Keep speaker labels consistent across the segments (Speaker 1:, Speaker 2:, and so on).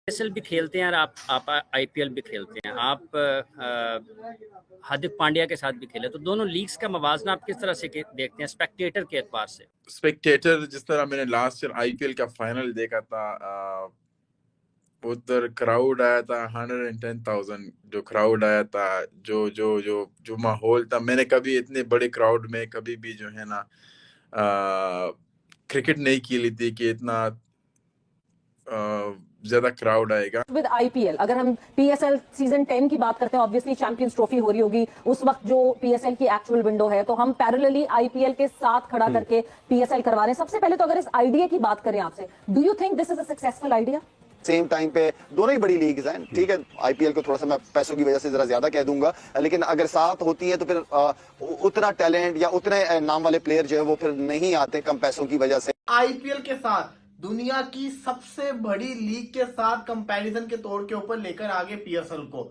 Speaker 1: ISL भी खेलते हैं और आप आईपीएल भी खेलते हैं। आप हार्दिक पांड्या के साथ भी खेले, तो दोनों लीग्स का मवाजना आप किस तरह से देखते हैं स्पेक्टेटर के एतबार से?
Speaker 2: स्पेक्टेटर जिस तरह मैंने लास्ट ईयर आईपीएल का फाइनल देखा था, उधर क्राउड आया था 110,000। जो क्राउड आया था, जो जो जो जो माहौल था, मैंने कभी इतने बड़े क्राउड में कभी भी जो है ना क्रिकेट नहीं खेली थी कि इतना ज्यादा क्राउड आएगा।
Speaker 3: विद आईपीएल अगर हम पीएसएल सीजन 10 की बात करते हैं, ऑब्वियसली चैंपियंस ट्रॉफी हो रही होगी उस वक्त जो पीएसएल की एक्चुअल विंडो है, तो हम पैरेलली आईपीएल के साथ खड़ा करके पीएसएल करवा रहे हैं। सबसे पहले तो अगर इस आइडिया की बात करें आपसे, do you think this is a successful idea?
Speaker 4: Same time पे दोनों ही बड़ी लीग्स हैं, ठीक है। आईपीएल को थोड़ा सा मैं पैसों की वजह से जरा ज्यादा कह दूंगा, लेकिन अगर साथ होती है तो फिर उतना टैलेंट या उतने नाम वाले प्लेयर जो है वो फिर नहीं आते कम पैसों की वजह से।
Speaker 5: आईपीएल के साथ दुनिया की सबसे बड़ी लीग के साथ कंपैरिजन के तौर के ऊपर लेकर आगे पीएसएल को।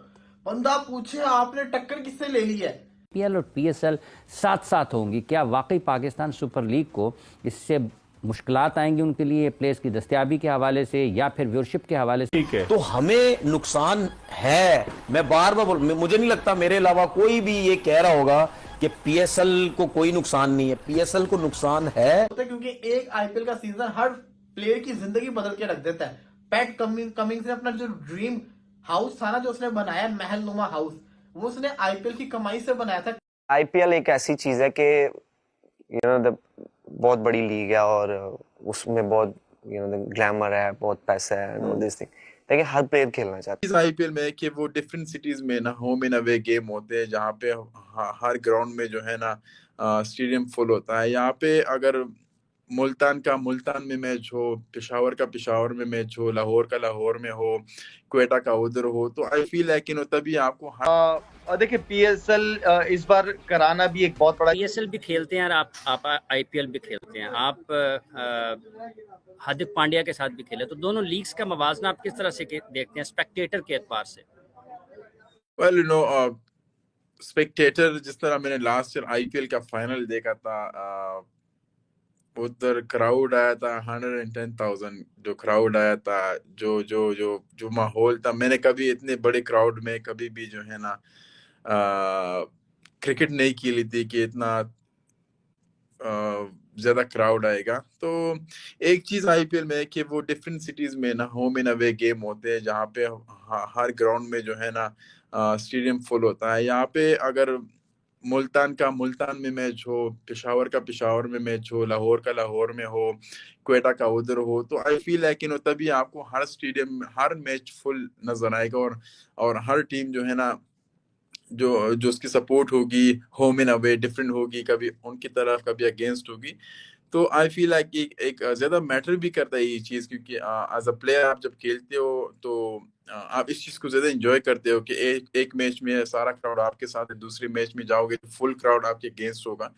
Speaker 5: बंदा पूछे आपने टक्कर किससे ले ली है?
Speaker 6: पीएल और पीएसएल साथ साथ होंगी, क्या वाकई पाकिस्तान सुपर लीग को इससे मुश्किलात आएंगी उनके लिए प्लेयर्स की दस्तयाबी के हवाले से या फिर व्यूअरशिप के हवाले से?
Speaker 7: ठीक है, तो हमें नुकसान है। मैं बार बार मुझे नहीं लगता मेरे अलावा कोई भी ये कह रहा होगा कि पीएसएल को कोई नुकसान नहीं है। पीएसएल को नुकसान है
Speaker 5: क्योंकि एक आईपीएल का सीजन हर प्लेयर की जिंदगी बदल के रख देता है। पैट कमिंग्स ने अपना जो ड्रीम हाउस था ना, जो उसने बनाया महल नुमा हाउस, वो उसने आईपीएल की कमाई से बनाया था।
Speaker 8: आईपीएल एक ऐसी चीज है कि बहुत बड़ी लीग है और उसमें बहुत ग्लैमर है, बहुत पैसा है, ऑल दिस थिंग, लेकिन हर प्लेयर खेलना चाहता है।
Speaker 2: आईपीएल में कि वो डिफरेंट सिटीज में ना होम एंड अवे गेम होते हैं, जहाँ पे हर ग्राउंड में जो है ना स्टेडियम फुल होता है। यहाँ पे अगर मुल्तान का मुल्तान में मैच हो, पेशावर का पेशावर में मैच हो, लाहौर का लाहौर में हो, क्वेटा का उधर हो, तो आई फील है कि तभी आपको
Speaker 9: देखिए पीएसएल इस बार कराना भी एक बहुत बड़ा।
Speaker 1: पीएसएल भी खेलते हैं और आप आईपीएल भी खेलते हैं। आप हार्दिक पांड्या के साथ भी खेले, तो दोनों लीग्स का मवाजना आप किस तरह से देखते हैं स्पेक्टेटर के एतबार से?
Speaker 2: वेल स्पेक्टेटर जिस तरह मैंने लास्ट ईयर आईपीएल का फाइनल देखा था, उधर क्राउड आया था 110,000। जो क्राउड आया था, जो जो जो जो माहौल था, मैंने कभी इतने बड़े क्राउड में कभी भी जो है ना क्रिकेट नहीं खेली थी कि इतना ज्यादा क्राउड आएगा। तो एक चीज आईपीएल में है कि वो डिफरेंट सिटीज में ना होम एंड अवे गेम होते हैं, जहाँ पे हर ग्राउंड में जो है ना स्टेडियम फुल होता है। यहाँ पे अगर मुल्तान का मुल्तान में मैच हो, पेशावर का पेशावर में मैच हो, लाहौर का लाहौर में हो, क्वेटा का उधर हो, तो आई फील है कि तभी आपको हर स्टेडियम हर मैच फुल नजर आएगा और हर टीम जो है ना जो उसकी सपोर्ट होगी होम एंड अवे डिफरेंट होगी, कभी उनकी तरफ कभी अगेंस्ट होगी। तो आई फील है कि एक ज्यादा मैटर भी करता है ये चीज, क्योंकि एज अ प्लेयर आप जब खेलते हो तो आप इस चीज को ज्यादा एंजॉय करते हो कि एक मैच में सारा क्राउड आपके साथ है, दूसरे मैच में जाओगे तो फुल क्राउड आपके अगेंस्ट होगा।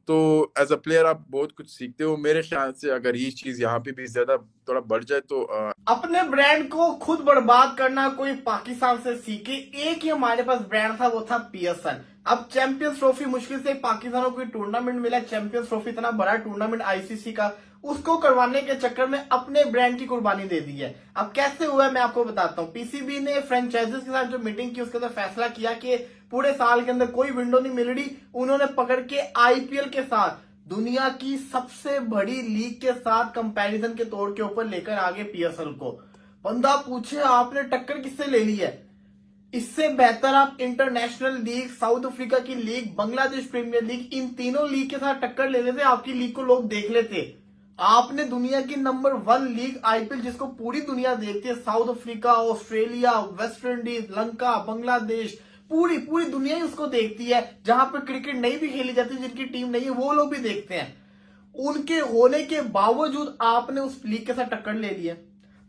Speaker 2: तो एज अ प्लेयर आप बहुत कुछ सीखते हो। मेरे ख्याल से अगर ये चीज यहाँ पे भी ज्यादा थोड़ा बढ़ जाए तो
Speaker 5: अपने ब्रांड को खुद बर्बाद करना कोई पाकिस्तान से सीखे। एक ही हमारे पास ब्रांड था, वो था पीएसएल। अब चैंपियंस ट्रॉफी मुश्किल से पाकिस्तान को कोई टूर्नामेंट मिला, चैंपियंस ट्रॉफी इतना बड़ा टूर्नामेंट आईसीसी का, उसको करवाने के चक्कर में अपने ब्रांड की कुर्बानी दे दी है। अब कैसे हुआ है मैं आपको बताता हूँ। पीसीबी ने फ्रेंचाइजीज के साथ जो मीटिंग की, उसके अंदर फैसला किया कि पूरे साल के अंदर कोई विंडो नहीं मिल रही, उन्होंने पकड़ के आईपीएल के साथ दुनिया की सबसे बड़ी लीग के साथ कंपैरिजन के तौर के ऊपर लेकर आगे पीएसएल को। बंदा पूछे आपने टक्कर किससे ले ली है? इससे बेहतर आप इंटरनेशनल लीग, साउथ अफ्रीका की लीग, बांग्लादेश प्रीमियर लीग, इन तीनों लीग के साथ टक्कर ले लेते, आपकी लीग को लोग देख लेते। आपने दुनिया की नंबर 1 लीग आईपीएल, जिसको पूरी दुनिया देखती है, south Africa, Australia, West Indies, Lanka, Bangladesh, पूरी दुनिया ही उसको देखती है। जहां पर क्रिकेट नहीं भी खेली जाती, जिनकी टीम नहीं है, वो लोग भी देखते हैं। उनके होने के बावजूद आपने उस लीग के साथ टक्कर ले ली है।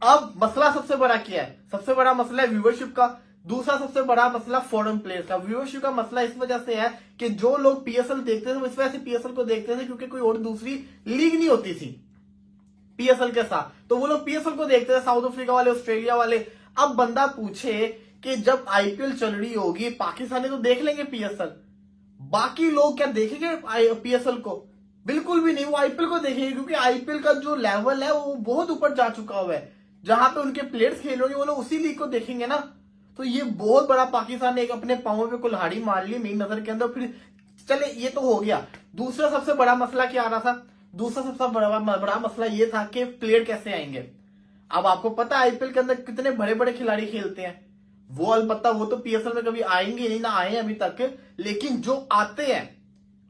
Speaker 5: अब मसला सबसे बड़ा क्या है? सबसे बड़ा मसला है व्यूअरशिप का। दूसरा सबसे बड़ा मसला फॉरेन प्लेयर्स का। व्यूअरशिप का मसला इस वजह से है कि जो लोग पीएसएल देखते थे, वो इस वजह से पीएसएल को देखते थे क्योंकि कोई और दूसरी लीग नहीं होती थी पीएसएल के साथ, तो वो लोग पीएसएल को देखते थे, साउथ अफ्रीका वाले, ऑस्ट्रेलिया वाले। अब बंदा पूछे कि जब आईपीएल चल रही होगी, पाकिस्तानी तो देख लेंगे पीएसएल, बाकी लोग क्या देखेंगे पीएसएल को? बिल्कुल भी नहीं। वो आईपीएल को देखेंगे क्योंकि आईपीएल का जो लेवल है वो बहुत ऊपर जा चुका हुआ है। जहां पे उनके प्लेयर्स खेल रहे हैं वो लोग उसी लीग को देखेंगे ना। तो ये बहुत बड़ा पाकिस्तान ने एक अपने पांवों पे कुल्हाड़ी मार ली मेरी नजर के अंदर। फिर चले ये तो हो गया। दूसरा सबसे बड़ा मसला क्या आ रहा था? दूसरा सबसे बड़ा मसला ये था कि प्लेयर कैसे आएंगे। अब आपको पता है आईपीएल के अंदर कितने बड़े बड़े खिलाड़ी खेलते हैं। वो अलबत्ता वो तो पीएसएल में कभी आएंगे नहीं, ना आए अभी तक, लेकिन जो आते हैं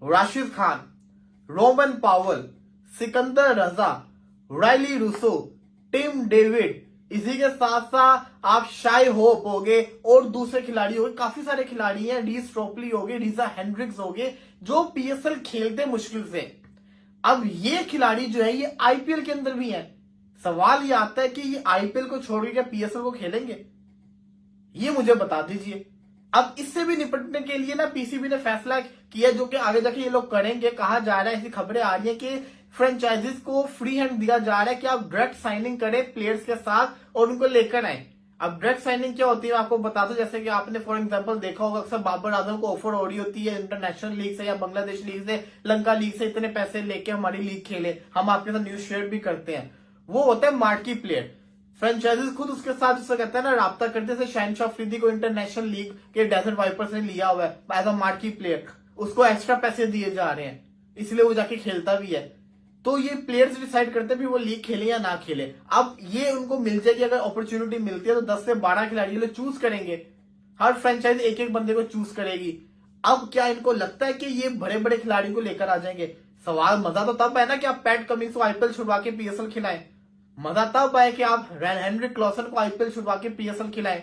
Speaker 5: राशिद खान, रोमन पावल, सिकंदर रजा, राइली रूसो, टिम डेविड, इसी के साथ साथ आप शाई होप हो गए और दूसरे खिलाड़ी हो गए, काफी सारे खिलाड़ी हैं, रीस ट्रोपली हो गए, रीजा हेंड्रिक्स हो गए, जो पीएसएल खेलते मुश्किल से। अब ये खिलाड़ी जो है ये आईपीएल के अंदर भी हैं। सवाल ये आता है कि ये आईपीएल को छोड़ के क्या पीएसएल को खेलेंगे? ये मुझे बता दीजिए। अब इससे भी निपटने के लिए ना पीसीबी ने फैसला किया, जो कि आगे जाके ये लोग करेंगे। कहा जा रहा है, ऐसी खबरें आ रही है कि फ्रेंचाइजीज को फ्री हैंड दिया जा रहा है कि आप डायरेक्ट साइनिंग करें प्लेयर्स के साथ और उनको लेकर आए। अब डायरेक्ट साइनिंग क्या होती है मैं आपको बता दूं। जैसे कि आपने फॉर एग्जांपल देखा होगा, अक्सर बाबर आजम को ऑफर हो रही होती है इंटरनेशनल लीग से या बांग्लादेश लीग से, लंका लीग से, इतने पैसे लेके हमारी लीग खेले, हम आपके साथ न्यूज शेयर भी करते हैं। वो होता है मार्की प्लेयर। फ्रेंचाइजीज खुद उसके साथ जिसको कहते हैं ना राब्ता करते हैं। शहनशाह अफरीदी को इंटरनेशनल लीग के डेजर्ट वाइपर्स ने लिया हुआ है एज अ मार्की प्लेयर, उसको एक्स्ट्रा पैसे दिए जा रहे हैं, इसलिए वो जाके खेलता भी है। तो ये प्लेयर्स डिसाइड करते हैं भी वो लीग खेले या ना खेले। अब ये उनको मिल जाएगी, अगर अपॉर्चुनिटी मिलती है तो 10 से 12 खिलाड़ी लोग चूज करेंगे। हर फ्रेंचाइज एक एक बंदे को चूज करेगी। अब क्या इनको लगता है कि ये बड़े बड़े खिलाड़ी को लेकर आ जाएंगे? सवाल मजा तो तब है ना कि आप पैट कमिंग्स को आईपीएल छुड़वा के पीएसएल खिलाएं। मजा तब आए कि आप हेनरिक क्लॉसन को आईपीएल छुड़वा के पीएसएल खिलाएं,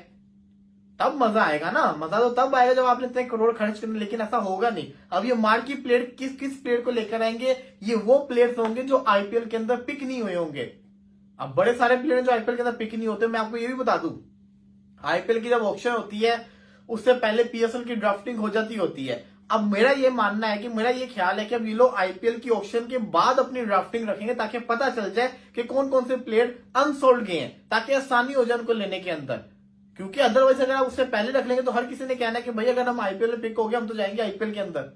Speaker 5: तब मजा आएगा ना। मजा तो तब आएगा जब आपने इतने करोड़ खर्च करने, लेकिन ऐसा होगा नहीं। अब ये मार्की प्लेयर किस प्लेयर को लेकर आएंगे? ये वो प्लेयर्स होंगे जो आईपीएल के अंदर पिक नहीं हुए होंगे। अब बड़े सारे प्लेयर जो आईपीएल के अंदर पिक नहीं होते। मैं आपको ये भी बता दूं, आईपीएल की जब ऑक्शन होती है उससे पहले पीएसएल की ड्राफ्टिंग हो जाती होती है। अब मेरा ये मानना है कि मेरा ये ख्याल है कि अब ये लोग आईपीएल की ऑक्शन के बाद अपनी ड्राफ्टिंग रखेंगे ताकि पता चल जाए कि कौन कौन से प्लेयर अनसोल्ड गए हैं, ताकि आसानी हो जाए उनको लेने के अंदर। क्योंकि अदरवाइज अगर आप उससे पहले रख लेंगे तो हर किसी ने कहना है कि भाई अगर हम आईपीएल में पिक हो गए हम तो जाएंगे आईपीएल के अंदर।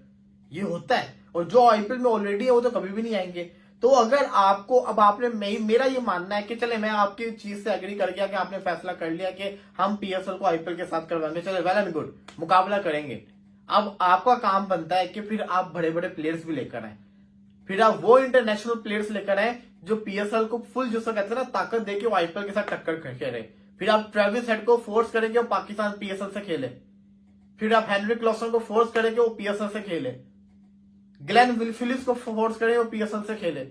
Speaker 5: ये होता है, और जो आईपीएल में ऑलरेडी है वो तो कभी भी नहीं आएंगे। तो अगर आपको अब आपने मेरा ये मानना है कि चले मैं आपकी चीज से एग्री कर गया कि आपने फैसला कर लिया कि हम पीएसएल को आईपीएल के साथ करवाएंगे, चले वेल एंड गुड, मुकाबला करेंगे। अब आपका काम बनता है कि फिर आप बड़े बड़े प्लेयर्स भी लेकर आए, फिर आप वो इंटरनेशनल प्लेयर्स लेकर आए जो पीएसएल को फुल जो कहते हैं ना ताकत देके वो आईपीएल के साथ टक्कर खेले। फिर आप ट्रेविस हेड को फोर्स करेंगे वो पाकिस्तान पीएसएल से खेले। फिर आप हेनरिक क्लॉसन को फोर्स करेंगे वो पीएसएल से खेले। ग्लेन विलिस को फोर्स करेंगे वो पीएसएल से खेले।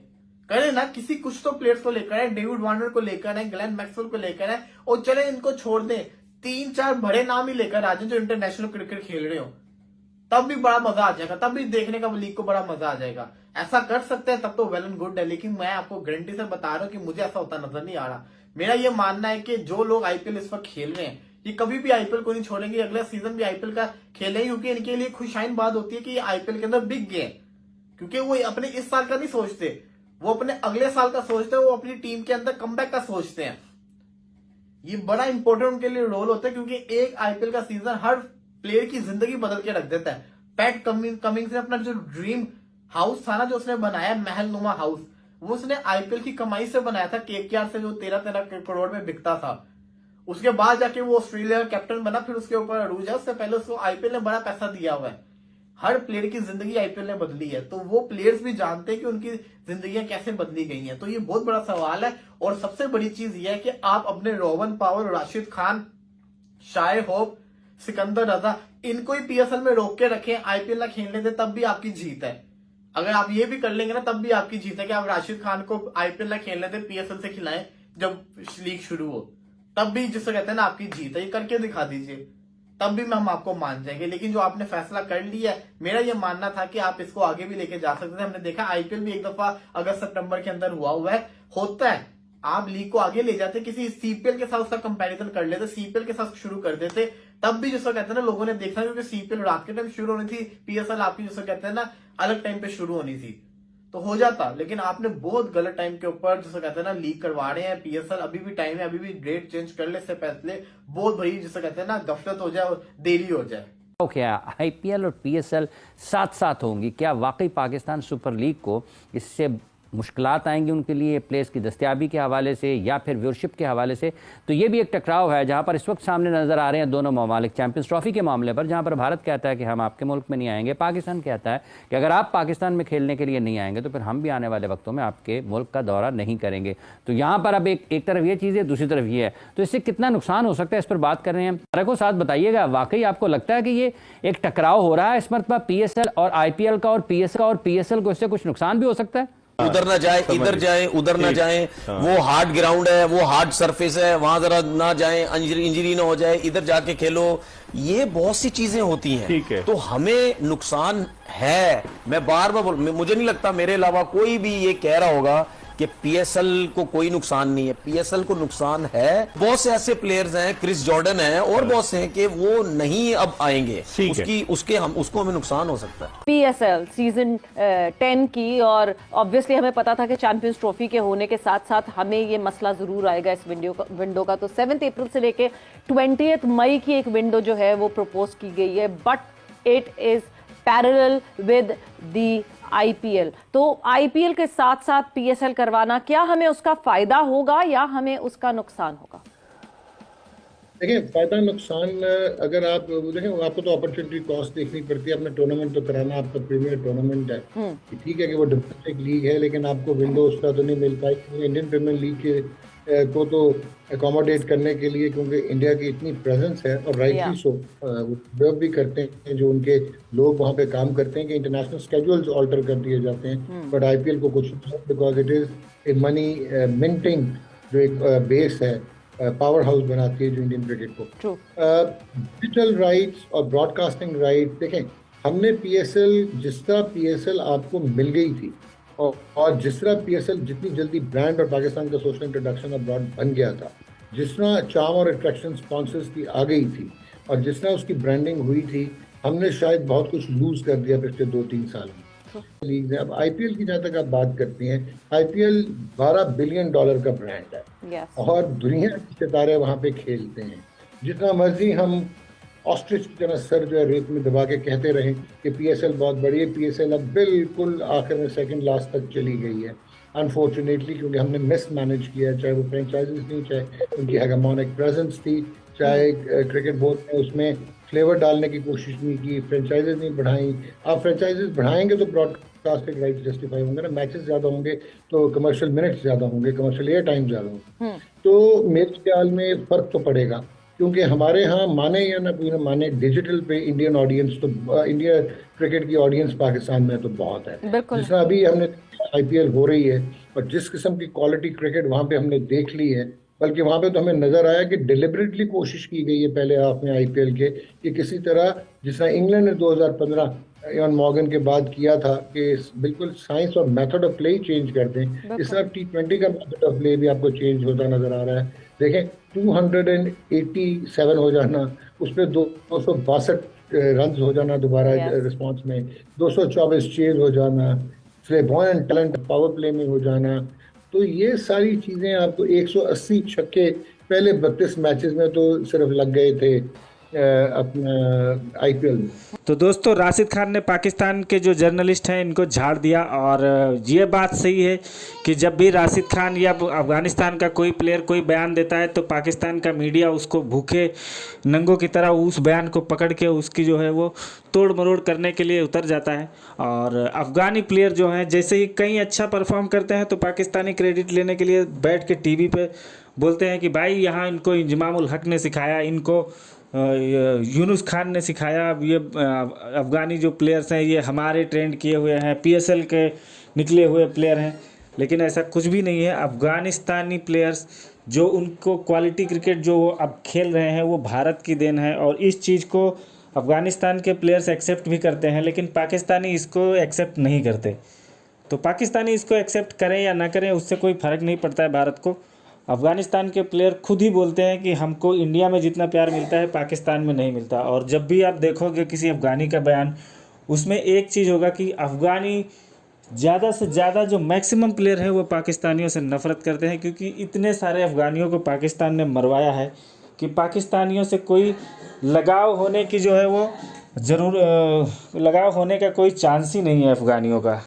Speaker 5: करे ना, किसी कुछ तो प्लेयर्स को लेकर आए, डेविड वार्नर को लेकर आए, ग्लेन मैक्सवेल को लेकर आए, और चले इनको छोड़ दें 3-4 बड़े नाम ही लेकर आ जाए जो इंटरनेशनल क्रिकेट खेल रहे हो, तब भी बड़ा मजा आ जाएगा, तब भी देखने का लीग को बड़ा मजा आ जाएगा। ऐसा कर सकते हैं तब तो वेल एंड गुड है, लेकिन मैं आपको गारंटी से बता रहा हूं कि मुझे ऐसा होता नजर नहीं आ रहा। मेरा ये मानना है कि जो लोग आईपीएल इस वक्त खेल रहे हैं ये कभी भी आईपीएल को नहीं छोड़ेंगे, अगला सीजन भी आईपीएल का खेलेंगे, क्योंकि इनके लिए खुशाइन बात होती है कि ये आईपीएल के अंदर बिक गए, क्योंकि वो अपने इस साल का नहीं सोचते, वो अपने अगले साल का सोचते हैं, वो अपनी टीम के अंदर कमबैक का सोचते हैं। ये बड़ा इंपॉर्टेंट उनके लिए रोल होता है, क्योंकि एक आईपीएल का सीजन हर प्लेयर की जिंदगी बदल के रख देता है। पैट कमिंग्स ने अपना जो ड्रीम हाउस था ना, जो उसने बनाया महलनुमा हाउस, वो उसने आईपीएल की कमाई से बनाया था, केकेआर से, जो 13 करोड़ में बिकता था। उसके बाद जाके वो ऑस्ट्रेलिया का कैप्टन बना, फिर उसके ऊपर अरूज है, उससे पहले उसको आईपीएल ने बड़ा पैसा दिया हुआ है। हर प्लेयर की जिंदगी आईपीएल ने बदली है, तो वो प्लेयर्स भी जानते हैं कि उनकी जिंदगियां कैसे बदली गई हैं। तो ये बहुत बड़ा सवाल है, और सबसे बड़ी चीज ये है कि आप अपने रोवन पावल, राशिद खान, शाय होप, सिकंदर रजा, इनको ही पीएसएल में रोक के रखें, आईपीएल ना खेलने दें, तब भी आपकी जीत है। अगर आप ये भी कर लेंगे ना, तब भी आपकी जीत है कि आप राशिद खान को आईपीएल ना खेलने दें, पीएसएल से खिलाएं जब लीग शुरू हो, तब भी जिसको कहते हैं ना आपकी जीत है। ये करके दिखा दीजिए, तब भी हम आपको मान जाएंगे। लेकिन जो आपने फैसला कर लिया है, मेरा ये मानना था कि आप इसको आगे भी लेके जा सकते थे। हमने देखा आईपीएल भी एक दफा अगस्त सितंबर के अंदर हुआ है, होता है, आप लीग को आगे ले जाते, किसी सीपीएल के साथ उसका कंपैरिजन कर लेते, सीपीएल के साथ शुरू कर देते, तब भी जिसको कहते हैं ना लोगों ने देखा, क्योंकि सीपीएल रात के टाइम शुरू होनी थी, पीएसएल आपकी जिसको कहते हैं ना अलग टाइम पे शुरू होनी थी, तो हो जाता। लेकिन आपने बहुत गलत टाइम के ऊपर जिसको कहते हैं ना लीग करवा रहे हैं। पीएसएल अभी भी टाइम है, अभी भी डेट चेंज कर ले, इससे पहले बहुत बड़ी जिसको कहते हैं ना गफलत हो जाए और देरी हो जाए।
Speaker 6: क्या आईपीएल और पीएसएल साथ साथ होंगी? क्या वाकई पाकिस्तान सुपर लीग को इससे मुश्किलात आएंगी उनके लिए प्लेस की दस्तयाबी के हवाले से या फिर व्यूअरशिप के हवाले से, तो ये भी एक टकराव है जहाँ पर इस वक्त सामने नज़र आ रहे हैं दोनों ममालिक चैंपियंस ट्रॉफी के मामले पर, जहाँ पर भारत कहता है कि हम आपके मुल्क में नहीं आएंगे, पाकिस्तान कहता है कि अगर आप पाकिस्तान में खेलने के लिए नहीं आएंगे तो फिर हम भी आने वाले वक्तों में आपके मुल्क का दौरा नहीं करेंगे। तो यहाँ पर अब एक तरफ ये चीज़ है, दूसरी तरफ ये है, तो इससे कितना नुकसान हो सकता है इस पर बात कर रहे हैं। तारक को साथ बताइएगा, वाकई आपको लगता है कि ये एक टकराव हो रहा है इस मरतबा PSL और IPL का, और PSL को इससे कुछ नुकसान भी हो सकता है?
Speaker 7: उधर ना जाए, इधर जाए, उधर ना जाए, वो हार्ड ग्राउंड है, वो हार्ड सरफेस है, वहां जरा ना जाए, इंजरी ना हो जाए, इधर जाके खेलो, ये बहुत सी चीजें होती हैं। तो हमें नुकसान है, मैं बार बार मुझे नहीं लगता मेरे अलावा कोई भी ये कह रहा होगा कि PSL को कोई नुकसान नहीं है। PSL को नुकसान है। बहुत से ऐसे प्लेयर्स हैं, क्रिस जॉर्डन है और बहुत से हैं कि वो नहीं अब आएंगे, उसको हमें नुकसान हो सकता है।
Speaker 3: PSL सीजन 10 की, और ऑब्वियसली हमें पता था कि चैंपियंस ट्रॉफी के होने के साथ साथ हमें ये मसला जरूर आएगा इस विंडो का। तो 7 अप्रैल से लेके 20 मई की एक विंडो जो है वो प्रपोज की गई है, but it is parallel with the IPL। तो IPL के साथ साथ PSL करवाना, क्या हमें उसका फायदा होगा या हमें उसका नुकसान होगा?
Speaker 10: देखिए, फायदा नुकसान अगर आप देखें, आपको तो अपॉर्चुनिटी कॉस्ट देखनी पड़ती है। अपना टूर्नामेंट तो कराना, आपका प्रीमियर टूर्नामेंट है, ठीक है कि वो डोमेस्टिक लीग है, लेकिन आपको विंडो उसका तो नहीं मिल पाई। इंडियन प्रीमियर लीग के को तो अकोमोडेट करने के लिए, क्योंकि इंडिया की इतनी प्रेजेंस है और राइटली सो वो भी करते हैं जो उनके लोग वहाँ पे काम करते हैं कि इंटरनेशनल स्केड्यूल्स ऑल्टर कर दिए जाते हैं, बट IPL को कुछ because it is a money minting जो एक बेस है, पावर हाउस बनाती है जो इंडियन क्रिकेट को। डिजिटल राइट्स और ब्रॉडकास्टिंग राइट, देखें हमने PSL, जिस तरह PSL आपको मिल गई थी और जिस तरह PSL जितनी जल्दी ब्रांड और पाकिस्तान का सोशल इंट्रोडक्शन अब्रॉड बन गया था, जिस तरह चार्म और अट्रैक्शन स्पॉन्सर्स की आ गई थी और जिस तरह उसकी ब्रांडिंग हुई थी, हमने शायद बहुत कुछ लूज कर दिया पिछले 2-3 साल में लीग है। अब IPL की जहाँ तक आप बात करती हैं, IPL $12 बिलियन का ब्रांड है और दुनिया के सितारे वहाँ पे खेलते हैं। जितना मर्जी हम ऑस्ट्रिच की तरह सर जो है रेत में दबा के कहते रहे कि PSL बहुत बड़ी है, PSL अब बिल्कुल आखिर में सेकंड लास्ट तक चली गई है अनफॉर्चुनेटली, क्योंकि हमने मिस मैनेज किया, चाहे वो फ्रेंचाइजीज नहीं, चाहे उनकी हेगेमोनिक प्रेजेंस थी, चाहे क्रिकेट बोर्ड ने उसमें फ्लेवर डालने की कोशिश नहीं की, फ्रेंचाइजीज नहीं बढ़ाई। आप फ्रेंचाइजीज बढ़ाएंगे तो ब्रॉडकास्टिंग राइट जस्टिफाई होंगे ना, मैचेस ज़्यादा होंगे तो कमर्शियल मिनट्स ज़्यादा होंगे, कमर्शियल एयर टाइम ज़्यादा होगा, तो मेरे ख्याल में फ़र्क तो पड़ेगा। क्योंकि हमारे यहाँ माने या ना माने, डिजिटल पे इंडियन ऑडियंस तो इंडिया क्रिकेट की ऑडियंस पाकिस्तान में तो बहुत है। जिस तरह अभी हमने IPL हो रही है और जिस किस्म की क्वालिटी क्रिकेट वहाँ पे हमने देख ली है, बल्कि वहाँ पे तो हमें नजर आया कि डिलिबरेटली कोशिश की गई है पहले हाफ में IPL के कि किसी तरह, जिस तरह इंग्लैंड ने 2015 इयान मॉर्गन के बाद किया था कि बिल्कुल साइंस और method of play he change कर दें, इस तरह T20 का मेथड ऑफ प्ले भी आपको चेंज होता नजर आ रहा है। देखें 287 हो जाना, उस पर 262 रन हो जाना दोबारा रिस्पांस में, 224 चेज हो जाना, फ्लेबॉयंट टैलेंट पावर प्ले में हो जाना, तो ये सारी चीज़ें आपको 180 छक्के पहले 32 मैचेस में तो सिर्फ लग गए थे अपना IPL में।
Speaker 11: तो दोस्तों, राशिद खान ने पाकिस्तान के जो जर्नलिस्ट हैं इनको झाड़ दिया, और ये बात सही है कि जब भी राशिद खान या अफगानिस्तान का कोई प्लेयर कोई बयान देता है तो पाकिस्तान का मीडिया उसको भूखे नंगों की तरह उस बयान को पकड़ के उसकी जो है वो तोड़ मरोड़ करने के लिए उतर जाता है। और अफगानी प्लेयर जो हैं, जैसे ही कहीं अच्छा परफॉर्म करते हैं तो पाकिस्तानी क्रेडिट लेने के लिए बैठ के TV पे बोलते हैं कि भाई यहाँ इनको इंजमामुल हक ने सिखाया, इनको यूनुस खान ने सिखाया, ये अफ़गानी जो प्लेयर्स हैं ये हमारे ट्रेंड किए हुए हैं, PSL के निकले हुए प्लेयर हैं। लेकिन ऐसा कुछ भी नहीं है। अफ़गानिस्तानी प्लेयर्स जो उनको क्वालिटी क्रिकेट जो अब खेल रहे हैं वो भारत की देन है, और इस चीज़ को अफ़गानिस्तान के प्लेयर्स एक्सेप्ट भी करते हैं, लेकिन पाकिस्तानी इसको एक्सेप्ट नहीं करते। तो पाकिस्तानी इसको एक्सेप्ट करें या ना करें उससे कोई फ़र्क नहीं पड़ता है भारत को। अफ़गानिस्तान के प्लेयर खुद ही बोलते हैं कि हमको इंडिया में जितना प्यार मिलता है पाकिस्तान में नहीं मिलता। और जब भी आप देखोगे किसी अफ़गानी का बयान, उसमें एक चीज़ होगा कि अफ़गानी ज़्यादा से ज़्यादा जो मैक्सिमम प्लेयर हैं वो पाकिस्तानियों से नफ़रत करते हैं, क्योंकि इतने सारे अफ़गानियों को पाकिस्तान ने मरवाया है कि पाकिस्तानियों से कोई लगाव होने की जो है वो लगाव होने का कोई चांस ही नहीं है अफ़गानियों का।